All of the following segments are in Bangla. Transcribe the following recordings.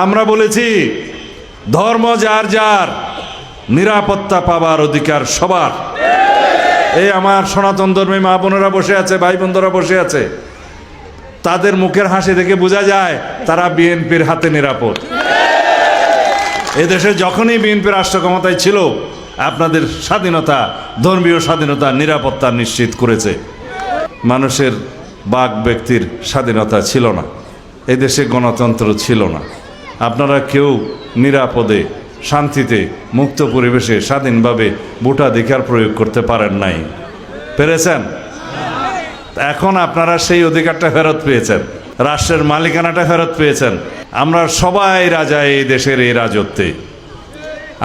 আমরা বলেছি ধর্ম যার যার, নিরাপত্তা পাবার অধিকার সবার। এই আমার সনাতন ধর্মী মা বোনেরা বসে আছে, ভাই বন্ধুরা বসে আছে, তাদের মুখের হাসি দেখে বোঝা যায় তারা বিএনপির হাতে নিরাপদ। এদেশে যখনই বিএনপি রাষ্ট্র ক্ষমতায় ছিল, আপনাদের স্বাধীনতা, ধর্মীয় স্বাধীনতা, নিরাপত্তা নিশ্চিত করেছে। মানুষের বাক ব্যক্তির স্বাধীনতা ছিল না, এদেশে গণতন্ত্র ছিল না। আপনারা কেউ নিরাপদে, শান্তিতে, মুক্ত পরিবেশে স্বাধীনভাবে ভোটাধিকার প্রয়োগ করতে পারেন নাই। পেরেছেন? এখন আপনারা সেই অধিকারটা ফেরত পেয়েছেন, রাষ্ট্রের মালিকানাটা ফেরত পেয়েছেন। আমরা সবাই রাজা এই দেশের, এই রাজত্বে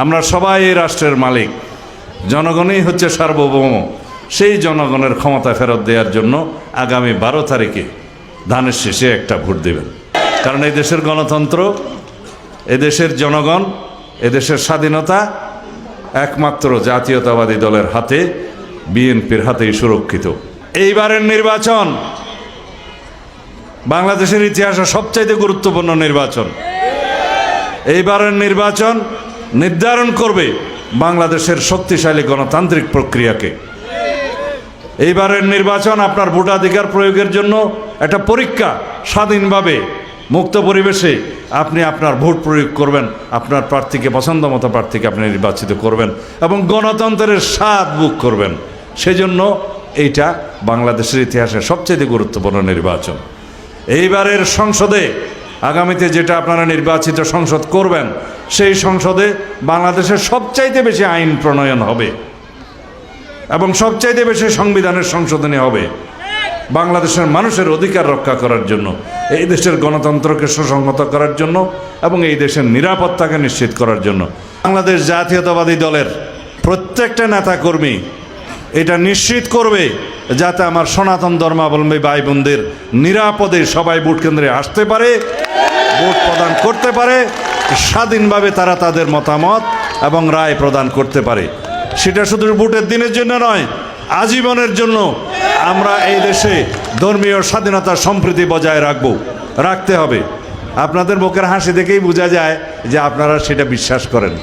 আমরা সবাই এই রাষ্ট্রের মালিক। জনগণই হচ্ছে সার্বভৌম। সেই জনগণের ক্ষমতা ফেরত দেওয়ার জন্য আগামী 12 তারিখে ধানের শেষে একটা ভোট দেবেন। কারণ এই দেশের গণতন্ত্র, এদেশের জনগণ, এদেশের স্বাধীনতা একমাত্র জাতীয়তাবাদী দলের হাতে, বিএনপির হাতেই সুরক্ষিত। এইবারের নির্বাচন বাংলাদেশের ইতিহাসে সবচাইতে গুরুত্বপূর্ণ নির্বাচন। এইবারের নির্বাচন নির্ধারণ করবে বাংলাদেশের শক্তিশালী গণতান্ত্রিক প্রক্রিয়াকে। এইবারের নির্বাচন আপনার ভোটাধিকার প্রয়োগের জন্য একটা পরীক্ষা। স্বাধীনভাবে, মুক্ত পরিবেশে আপনি আপনার ভোট প্রয়োগ করবেন, আপনার প্রার্থীকে, পছন্দ মতো প্রার্থীকে আপনি নির্বাচিত করবেন এবং গণতন্ত্রের স্বাদ ভোগ করবেন। সেজন্য এইটা বাংলাদেশের ইতিহাসে সবচেয়ে গুরুত্বপূর্ণ নির্বাচন। এইবারের সংসদে, আগামীতে যেটা আপনারা নির্বাচিত সংসদ করবেন, সেই সংসদে বাংলাদেশের সবচাইতে বেশি আইন প্রণয়ন হবে এবং সবচাইতে বেশি সংবিধানের সংশোধনী হবে বাংলাদেশের মানুষের অধিকার রক্ষা করার জন্য, এই দেশের গণতন্ত্রকে সুসংহত করার জন্য এবং এই দেশের নিরাপত্তাকে নিশ্চিত করার জন্য। বাংলাদেশ জাতীয়তাবাদী দলের প্রত্যেকটা নেতাকর্মী এটা নিশ্চিত করবে যাতে আমার সনাতন ধর্মাবলম্বী ভাই বোনদের নিরাপদে সবাই ভোট কেন্দ্রে আসতে পারে, ভোট প্রদান করতে পারে, স্বাধীনভাবে তারা তাদের মতামত এবং রায় প্রদান করতে পারে। সেটা শুধু ভোটের দিনের জন্য নয়, আজীবনের জন্য আমরা এই দেশে ধর্মীয় স্বাধীনতা, সম্প্রীতি বজায় রাখতে হবে। আপনাদের মুখের হাসি দেখেই বোঝা যায় যে আপনারা সেটা বিশ্বাস করেন।